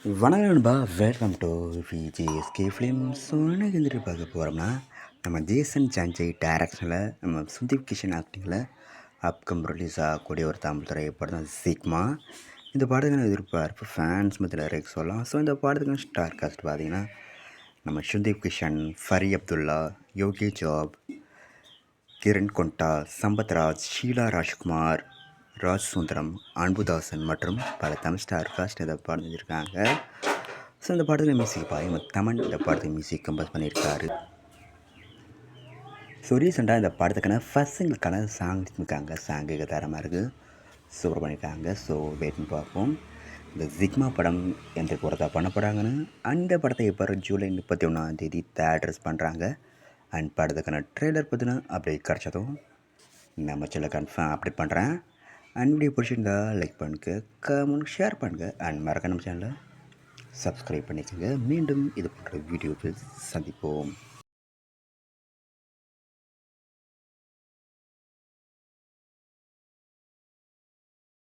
வணக்கம் நண்பா, welcome to VGSK films. So எனக்கு வந்துட்டு பார்க்க போகிறோம்னா, நம்ம ஜேசன் சான்ஜை டைரக்ஷனில் நம்ம சுதீப் கிஷன் ஆக்டிங்கில் அப்கம் ரிலீஸ் ஆகக்கூடிய ஒரு தமிழ் திரைப்படம் தான் சிக்மா. இந்த படத்துக்கான எதிர்பார்ப்பு ஃபேன்ஸ் மத்தியில் இருக்கு சொல்லலாம். ஸோ இந்த படத்துக்கான ஸ்டார் காஸ்ட் பார்த்திங்கன்னா, நம்ம சுதீப் கிஷன், ஃபரி அப்துல்லா, யோகி ஜாப், கிரண் கொண்டா, சம்பத்ராஜ், ஷீலா ராஜ்குமார், ராஜ் சுந்தரம், அன்புதாசன் மற்றும் பல தமிழ் ஸ்டார் காஸ்ட் இதை படம் செஞ்சுருக்காங்க. ஸோ இந்த படத்தில் மியூசிக் பாருங்க தமன் இந்த படத்துக்கு மியூசிக் கம்போஸ் பண்ணியிருக்காரு. ஸோ ரீசெண்டாக இந்த படத்துக்கான ஃபர்ஸ்ட் சிங்கிள்கான சாங் இருக்காங்க. சாங்குக்கு தரமாக இருக்குது, சூப்பர் பண்ணியிருக்காங்க. ஸோ வெயிட் பண்ணி பார்ப்போம் இந்த ஜிக்மா படம் எந்த படத்தை பண்ண போகிறாங்கன்னு. அந்த படத்தை இப்போ ஜூலை 31 தேட்டர்ஸ் பண்ணுறாங்க. அண்ட் படத்துக்கான ட்ரெய்லர் பார்த்தீங்கன்னா அப்டேட் கிடச்சதும் நம்ம சேனல் கன்ஃபார்ம் அப்டேட் பண்ணுறேன். அண்ட் வீடியோ பிடிச்சிருந்தா லைக் பண்ணுங்க, கமெண்ட் ஷேர் பண்ணுங்கள். அண்ட் மறக்க நம்ம சேனலை சப்ஸ்கிரைப் பண்ணிக்கோங்க. மீண்டும் இது போன்ற வீடியோவில் சந்திப்போம்.